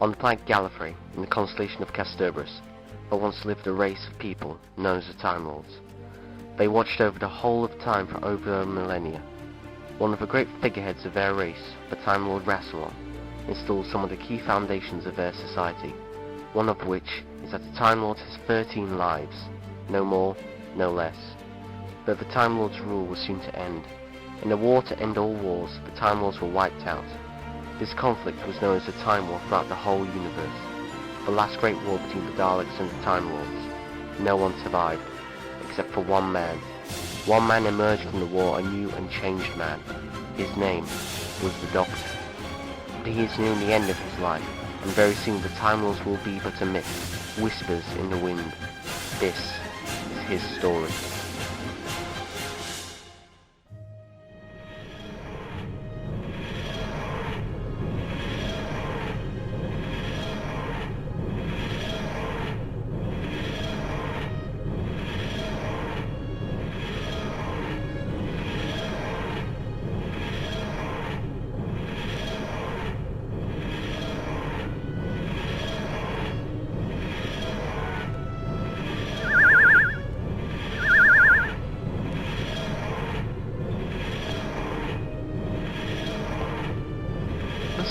On the planet Gallifrey, in the constellation of Kasterborous, there once lived a race of people known as the Time Lords. They watched over the whole of time for over a millennia. One of the great figureheads of their race, the Time Lord Rassilon, installed some of the key foundations of their society, one of which is that the Time Lord has 13 lives, no more, no less. But the Time Lord's rule was soon to end. In a war to end all wars, the Time Lords were wiped out. This conflict was known as the Time War throughout the whole universe. The last great war between the Daleks and the Time Lords. No one survived, except for one man. One man emerged from the war a new and changed man. His name was the Doctor. But he is nearing the end of his life, and very soon the Time Lords will be but a myth, whispers in the wind. This is his story.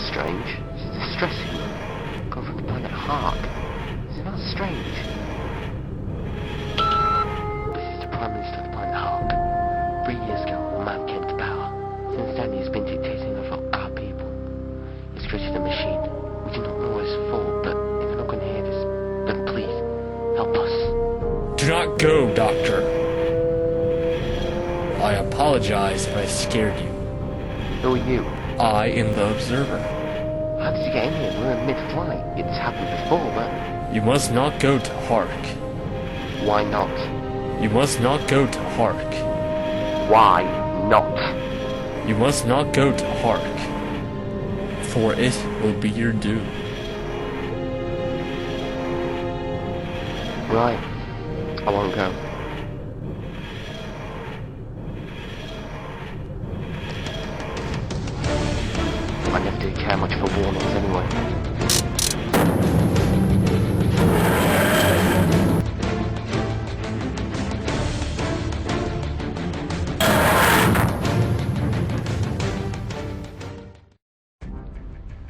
Strange. It's distressing. Come from the planet Harrk. Isn't that strange? This is the Prime Minister of the planet Harrk. 3 years ago, a man came to power. Since then, he's been dictating over our people. He's created a machine. We do not know what it's for, but if you're not going to hear this, then please, help us. Do not go, Doctor. I apologize if I scared you. Who are you? I am the Observer. How did you get in here? We're in mid-flight. It's happened before, but... You must not go to Harrk. Why not? You must not go to Harrk. Why not? You must not go to Harrk, for it will be your doom. Right. I won't go. I never did care much for warnings anyway.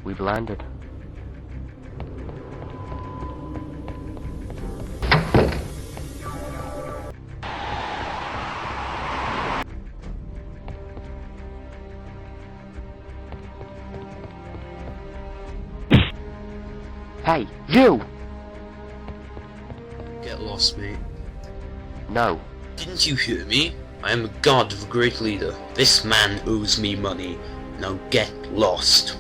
We've landed. Hey, you! Get lost, mate. No. Didn't you hear me? I am a god of a great leader. This man owes me money. Now get lost.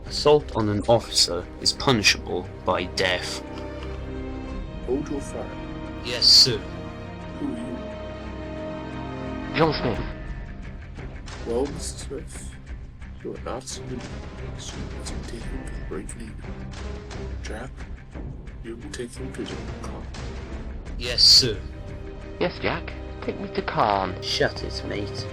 Assault on an officer is punishable by death. Hold your fire. Yes, sir. Who are you? John Smith. Well, Mr. Smith, you are not civilian, so you must be taken to the brave leader. Jack, you will take them to the car. Yes, sir. Yes, Jack. Take me to Khan. Shut it, mate.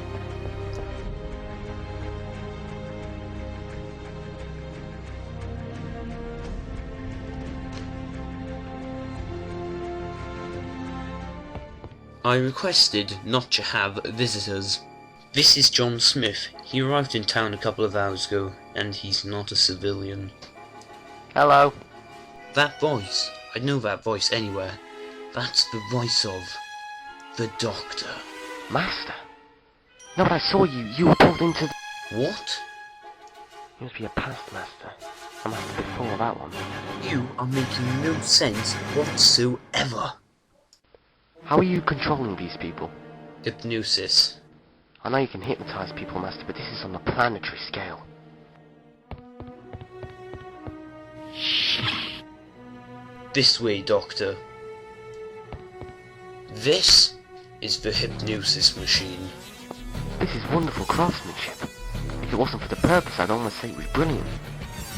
I requested not to have visitors. This is John Smith. He arrived in town a couple of hours ago, and he's not a civilian. Hello. That voice, I'd know that voice anywhere. That's the voice of the Doctor. Master. No, but I saw you. You were pulled into the... What? You must be a past master. A master before that one. You are making no sense whatsoever. How are you controlling these people? Hypnosis. I know you can hypnotize people, Master, but this is on a planetary scale. This way, Doctor. This is the hypnosis machine. This is wonderful craftsmanship. If it wasn't for the purpose, I'd almost say it was brilliant.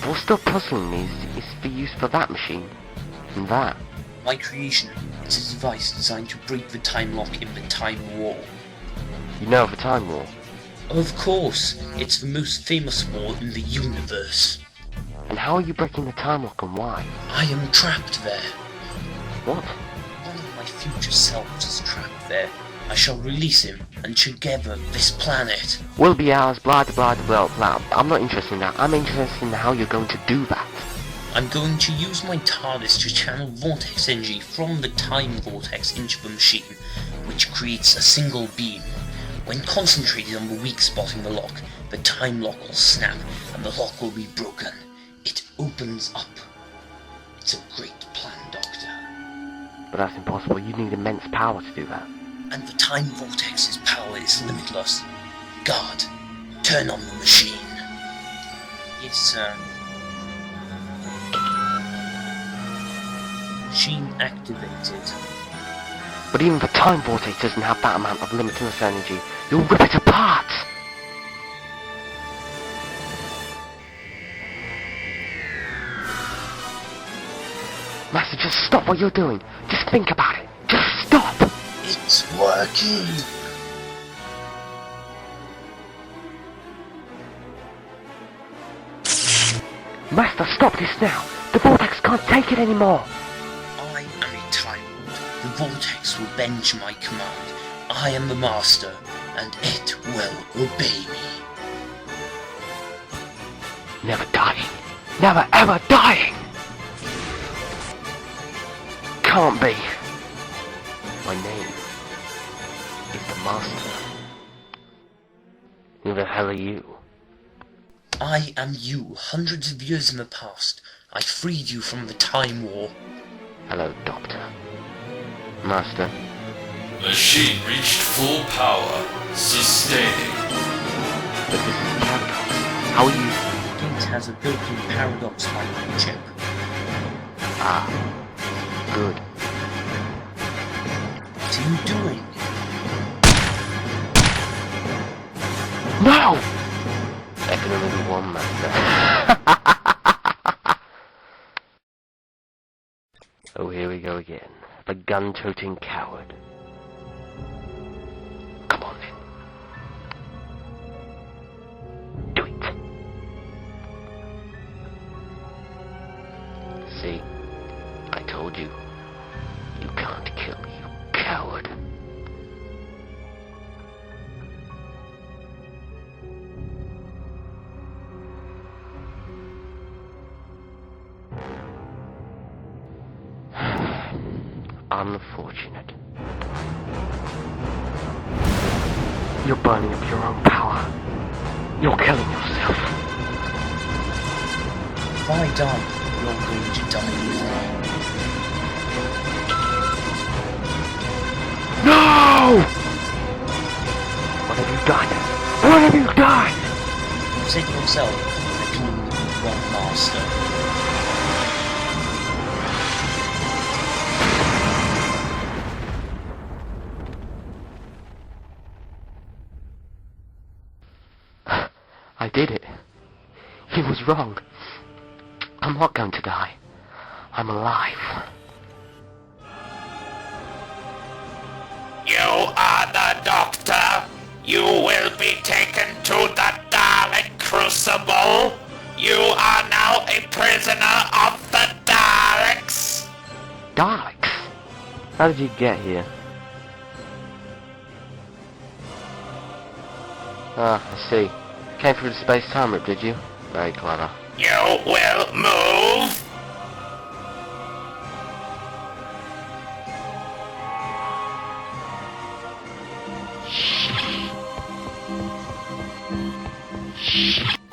But what's still puzzling me is the use for that machine. And that. My creation is a device designed to break the time lock in the Time War. You know of the Time War? Of course, it's the most famous wall in the universe. And how are you breaking the time lock and why? I am trapped there. What? One of my future selves is trapped there. I shall release him, and together this planet. Will be ours, blah blah blah blah. I'm not interested in that. I'm interested in how you're going to do that. I'm going to use my TARDIS to channel vortex energy from the time vortex into the machine, which creates a single beam. When concentrated on the weak spot in the lock, the time lock will snap, and the lock will be broken. It opens up. It's a great plan, Doctor. But that's impossible. You need immense power to do that. And the time vortex's power is limitless. Guard, turn on the machine. Yes, sir. Machine activated. But even the time vortex doesn't have that amount of limitless energy. You'll rip it apart! Master, just stop what you're doing. Just think about it. Just stop! It's working! Master, stop this now! The vortex can't take it anymore! I am a Time Lord. The vortex will bend to my command. I am the master, and it will obey me. Never dying. Never ever dying! Can't be. My name is the Master. Who the hell are you? I am you, hundreds of years in the past. I freed you from the Time War. Hello, Doctor. Master. Machine reached full power. Sustaining. But this is paradox. How are you? Gate has a built-in paradox microchip. Ah. Good. What are you doing? No! There can only be one, Master. Oh, here we go again. The gun-toting coward. Come on, then. Do it. See? I told you. You can't kill me, you coward. Unfortunate. You're burning up your own power. You're killing yourself. If I die, you're going to die with me. No! What have you done? What have you done? You said yourself, there can only be one master. I did it. He was wrong. I'm not going to die. I'm alive. You are the Doctor. You will be taken to the Dalek Crucible. You are now a prisoner of the Daleks. Daleks? How did you get here? Ah, I see. Came through the space-time rip, did you? Very clever. You will move.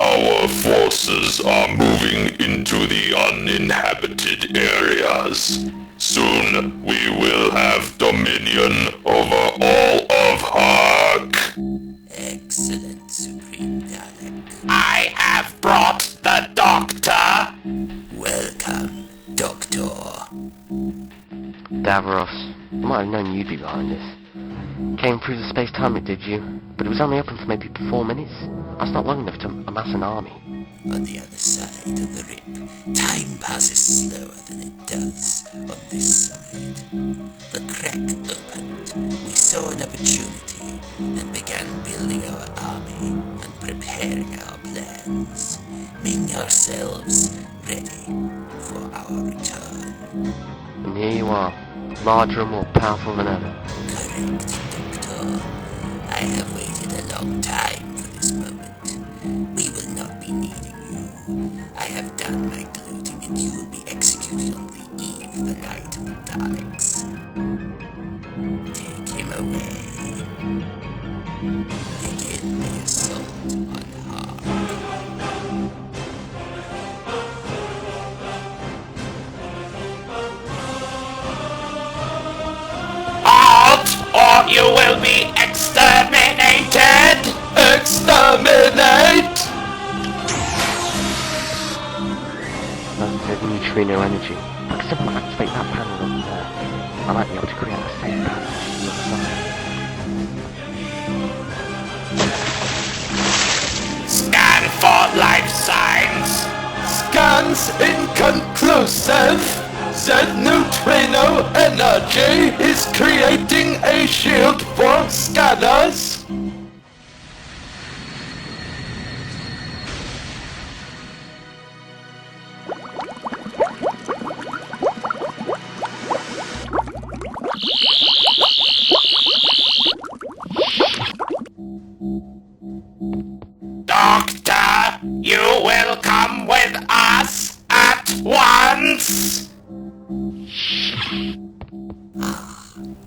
Our forces are moving into the uninhabited areas. Soon we will have dominion over all of Harrk. Excellent, Supreme Dalek. I have brought the Doctor. Welcome, Doctor. Davros, I might have known you'd be behind this. Came through the space-time rip, did you? But it was only open for maybe 4 minutes. That's not long enough to amass an army. On the other side of the rip, time passes slower than it does on this side. The crack opened. We saw an opportunity and began building our army and preparing our plans, making ourselves ready for our return. And here you are, larger and more powerful than ever. Correct, Doctor. I have waited a long time for this moment. We will not be needing you. I have done my gloating and you will be executed on the eve of the night of the Daleks. Take him away. Begin the assault on Harrk. Halt, or you will be exterminated! Exterminate! That's the neutrino energy. I can somehow activate that panel over there. I might be able to create the same panel on the other side. Scan for life signs! Scans inconclusive. The neutrino energy is creating a shield for scanners. Doctor, you will come with us at once!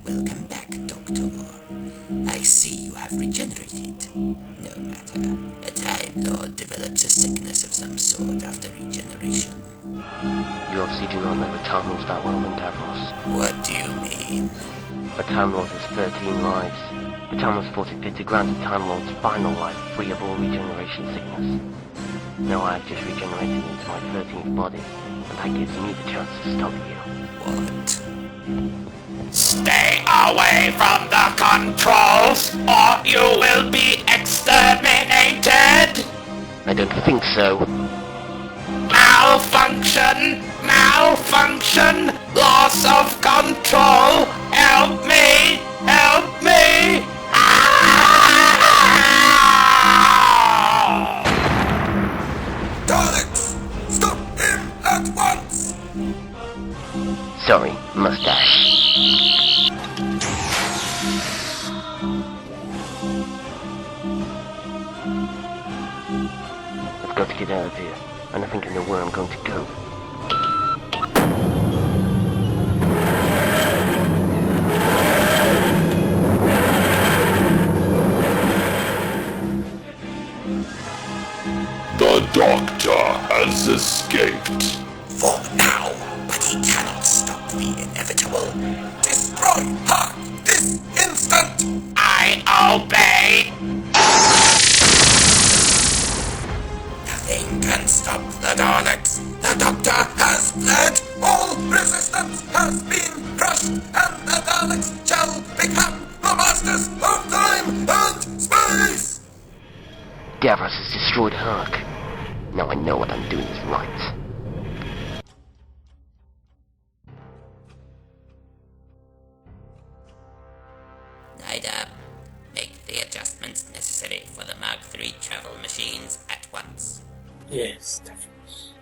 Welcome back, Doctor. I see you have regenerated. No matter. A Time Lord develops a sickness of some sort after regeneration. You obviously do not know the Time Lords that well, then, Davros. What do you mean? A Time Lord has 13 lives. The Time Lord's 45th to grant a Time Lord's final life free of all regeneration sickness. Now I have just regenerated into my 13th body, and that gives me the chance to stop you. What? Stay away from the controls, or you will be exterminated! I don't think so. Malfunction! Malfunction! Loss of control! Help me! Help me! Daleks! Stop him at once! Sorry, mustache. I've got to get out of here, and I think I know where I'm going to go. The Doctor has escaped. For now, but he cannot stop the inevitable. Destroy Harrk this instant! I obey! Nothing can stop the Daleks. The Doctor has fled. All resistance has been crushed, and the Daleks shall become the masters of time and space! Davros has destroyed Harrk. Now I know what I'm doing is right. Ida, make the adjustments necessary for the Mark III travel machines at once. Yes, Davros.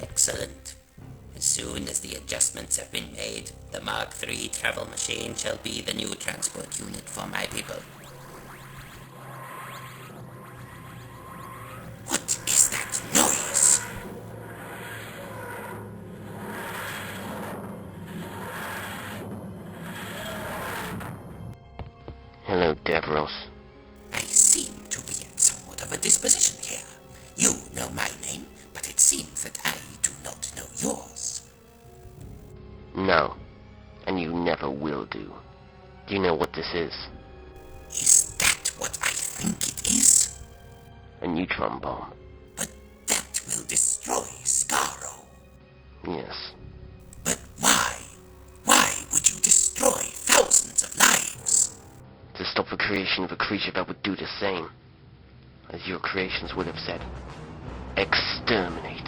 Excellent. As soon as the adjustments have been made, the Mark III travel machine shall be the new transport unit for my people. What is that noise? Hello, Davros. I seem to be at somewhat of a disposition here. You know my name, but it seems that I do not know yours. No, and you never will do. Do you know what this is? Is that what I think it is? A neutron bomb. But that will destroy Scarrow. Yes. But why? Why would you destroy thousands of lives? To stop the creation of a creature that would do the same. as your creations would have said. Exterminate.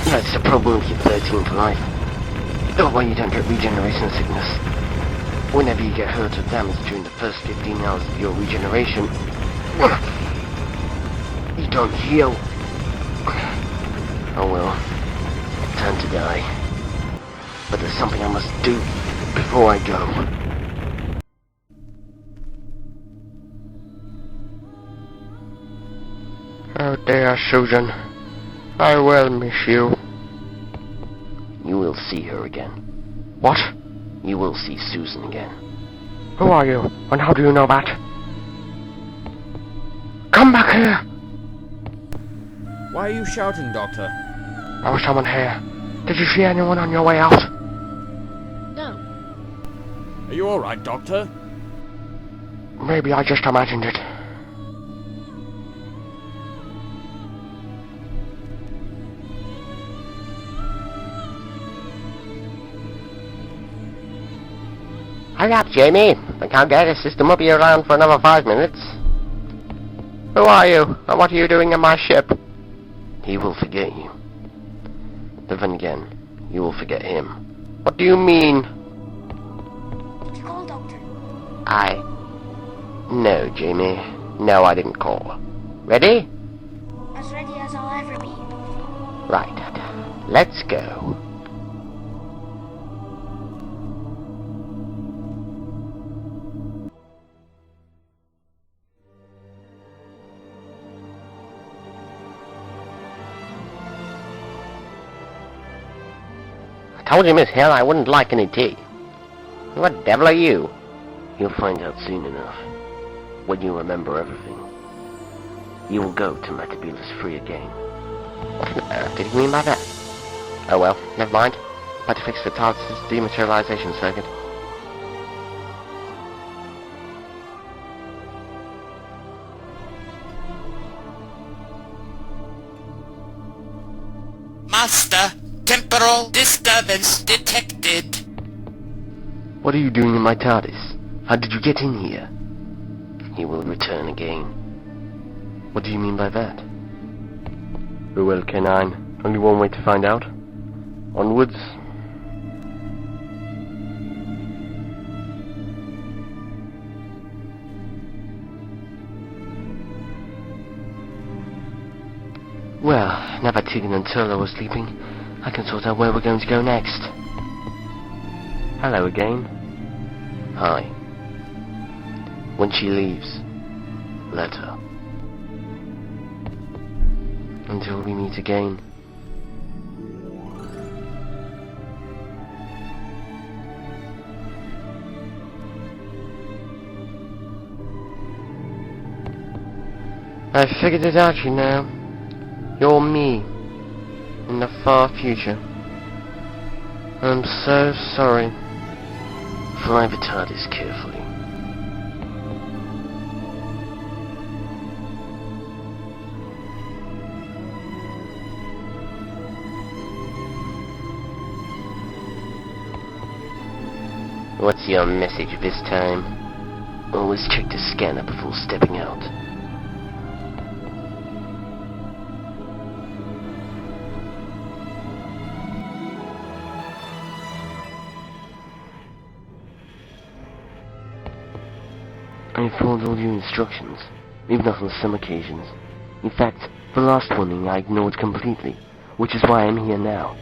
That's the problem with your 13th life. Oh, well, you don't get regeneration sickness. Whenever you get hurt or damaged during the first 15 hours of your regeneration, you don't heal. Oh well, time to die. But there's something I must do before I go. Oh dear, Susan. I will miss you. You will see her again. What? You will see Susan again. Who are you, and how do you know that? Come back here! Why are you shouting, Doctor? There was someone here. Did you see anyone on your way out? No. Are you alright, Doctor? Maybe I just imagined it. Hurry up, Jamie. The Calgary system will be around for another 5 minutes. Who are you, and what are you doing in my ship? He will forget you. But then again, you will forget him. What do you mean? Did you call, Doctor? No, Jamie. No, I didn't call. Ready? As ready as I'll ever be. Right. Let's go. I told you, Miss Hill, I wouldn't like any tea. What the devil are you? You'll find out soon enough. When you remember everything. You will go to Metabolus free again. What on earth did he mean by that? Oh well, never mind. Better fix the taht's dematerialization circuit. Master, temporal disturbance detected. What are you doing in my TARDIS? How did you get in here? He will return again. What do you mean by that? Very well, K9. Only one way to find out. Onwards. Well, now that Tegan and Turlo are sleeping, I can sort out where we're going to go next. Hello again. Hi. When she leaves, let her. Until we meet again. I figured it out, you know. You're me. In the far future. I'm so sorry. Fly the TARDIS carefully. What's your message this time? Always check the scanner before stepping out. I followed all your instructions, even on some occasions. In fact, the last warning I ignored completely, which is why I'm here now.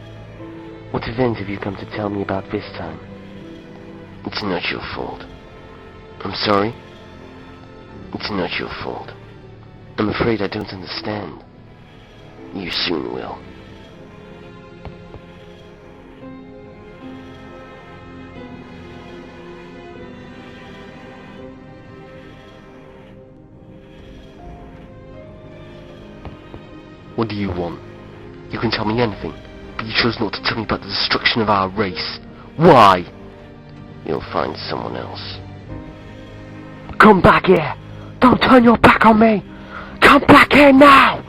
What event have you come to tell me about this time? It's not your fault. I'm sorry? It's not your fault. I'm afraid I don't understand. You soon will. What do you want? You can tell me anything, but you chose not to tell me about the destruction of our race. Why? You'll find someone else. Come back here! Don't turn your back on me! Come back here now!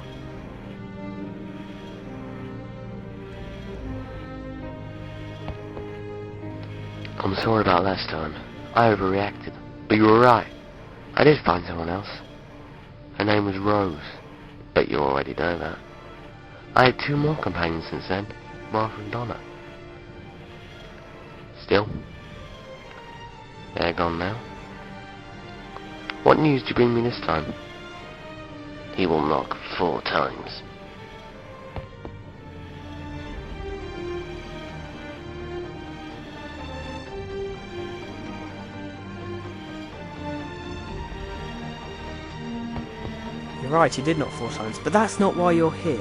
I'm sorry about last time. I overreacted. But you were right. I did find someone else. Her name was Rose. Bet you already know that. I had 2 more companions since then, Martha and Donna. Still, they're gone now. What news do you bring me this time? He will knock 4 times. You're right, he did knock 4 times, but that's not why you're here.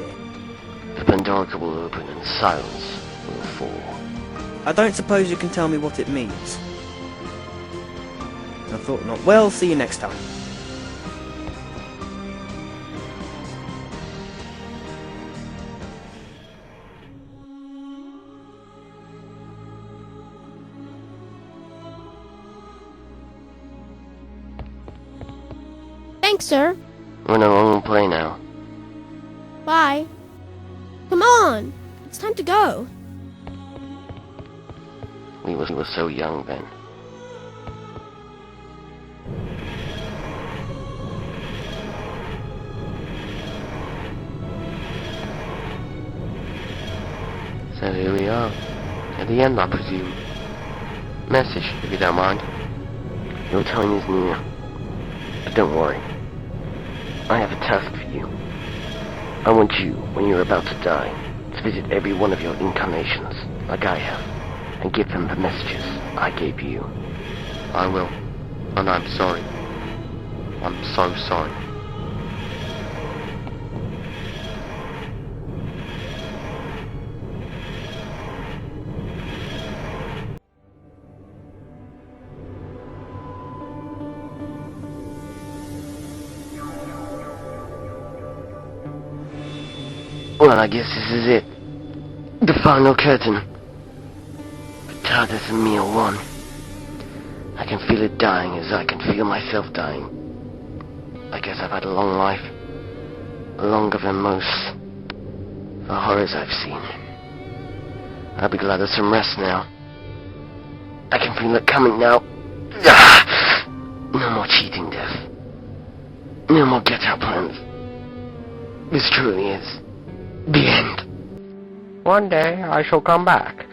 The Pandorica will open and silence will fall. I don't suppose you can tell me what it means. I thought not. Well, see you next time. Thanks, sir. We're no longer play now. Bye. Come on! It's time to go. We were so young then. So here we are. At the end, I presume. Message, if you don't mind. Your time is near. But don't worry. I have a task for you. I want you, when you're about to die, to visit every one of your incarnations, like I have, and give them the messages I gave you. I will. And I'm sorry. I'm so sorry. Well, I guess this is it. The final curtain. The TARDIS and me are one. I can feel it dying as I can feel myself dying. I guess I've had a long life. Longer than most. The horrors I've seen. I'll be glad of some rest now. I can feel it coming now. No more cheating, Death. No more get-out plans. This truly is the end. One day I shall come back.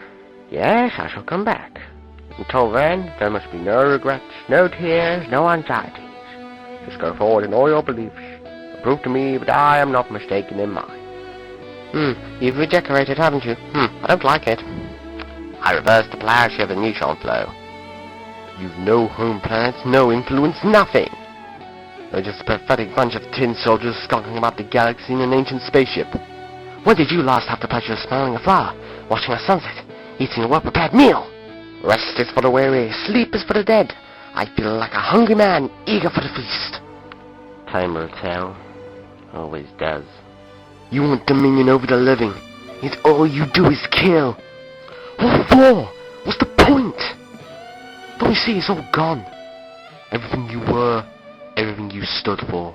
Yes, I shall come back. Until then, there must be no regrets, no tears, no anxieties. Just go forward in all your beliefs. Prove to me that I am not mistaken in mine. You've redecorated, haven't you? I don't like it. I reversed the plowshare of the neutron flow. You've no home planets, no influence, nothing. They're just a pathetic bunch of tin soldiers skulking about the galaxy in an ancient spaceship. When did you last have the pleasure of smelling a flower, watching a sunset, eating a well-prepared meal? Rest is for the weary, sleep is for the dead. I feel like a hungry man, eager for the feast. Time will tell. Always does. You want dominion over the living, yet all you do is kill. What for? What's the point? Don't you see it's all gone? Everything you were, everything you stood for.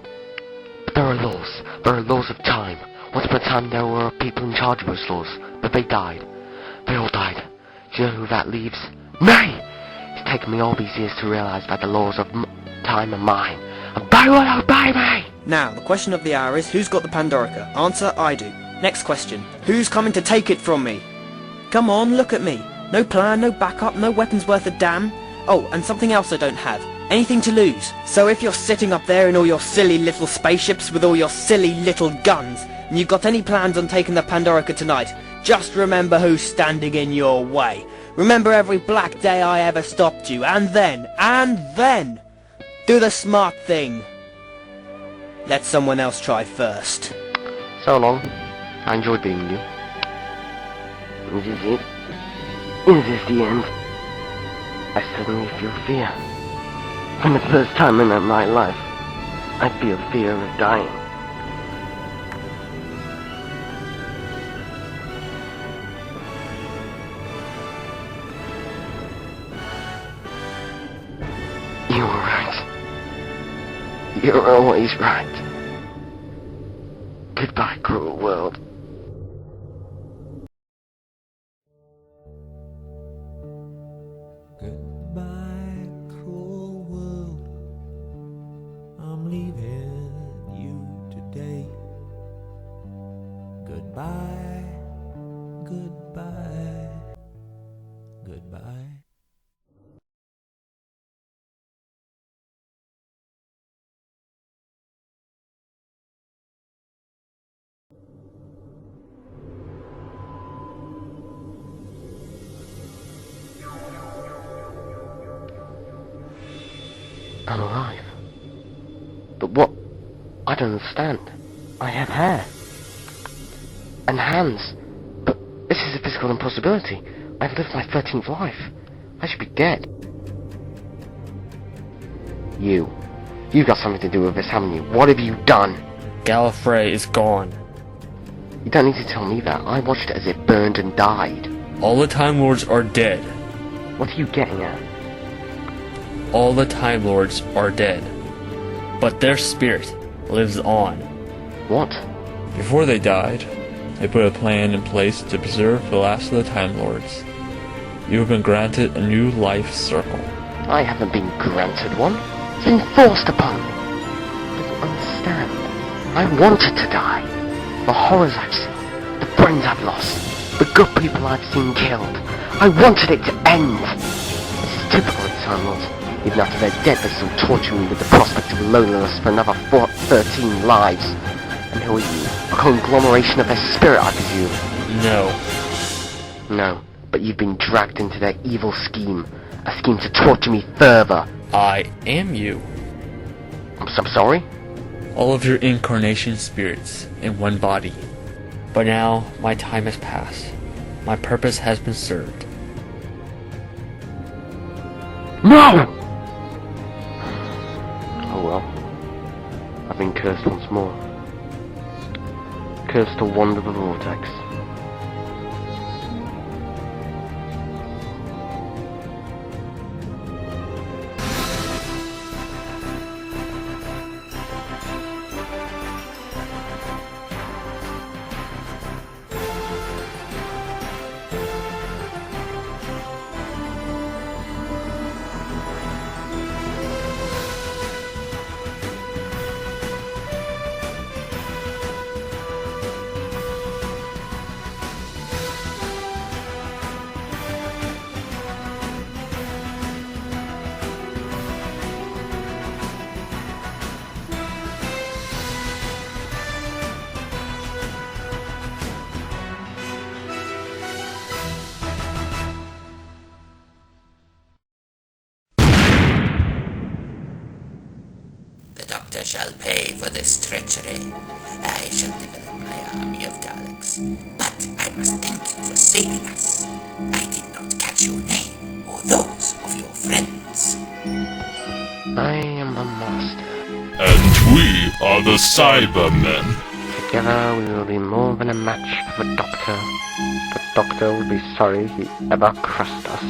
But there are laws of time. Once upon a time there were people in charge of those laws, but they died. They all died. Do you know who that leaves? Me! It's taken me all these years to realize that the laws of time are mine, and they will obey me! Now, the question of the hour is, who's got the Pandorica? Answer, I do. Next question, who's coming to take it from me? Come on, look at me. No plan, no backup, no weapons worth a damn. Oh, and something else I don't have. Anything to lose. So if you're sitting up there in all your silly little spaceships with all your silly little guns, and you've got any plans on taking the Pandorica tonight, just remember who's standing in your way. Remember every black day I ever stopped you, and then, do the smart thing. Let someone else try first. So long. I enjoyed being with you. Is this it? Is this the end? I suddenly feel fear. For the first time in my life, I feel fear of dying. You were right. You're always right. Goodbye, cruel world. Goodbye, cruel world. I'm leaving you today. Goodbye, goodbye, goodbye. I'm alive. But what? I don't understand. I have hair. And hands. But this is a physical impossibility. I've lived my 13th life. I should be dead. You got something to do with this, haven't you? What have you done? Gallifrey is gone. You don't need to tell me that. I watched it as it burned and died. All the Time Lords are dead. What are you getting at? All the Time Lords are dead. But their spirit lives on. What? Before they died, they put a plan in place to preserve the last of the Time Lords. You have been granted a new life circle. I haven't been granted one. It's been forced upon me. I don't understand. I wanted to die. The horrors I've seen, the friends I've lost, the good people I've seen killed. I wanted it to end. This is typical of Time Lords. Even after they're dead, they still torture me with the prospect of loneliness for another 13 lives. And who are you? A conglomeration of their spirit, I presume? No, but you've been dragged into their evil scheme. A scheme to torture me further. I am you. I'm so sorry? All of your incarnation spirits in one body. But now, my time has passed. My purpose has been served. No! Oh well. I've been cursed once more. Cursed to wander the vortex. The Doctor shall pay for this treachery. I shall develop my army of Daleks. But I must thank you for saving us. I did not catch your name or those of your friends. I am the Master. And we are the Cybermen. Together we will be more than a match for the Doctor. The Doctor will be sorry he ever crossed us.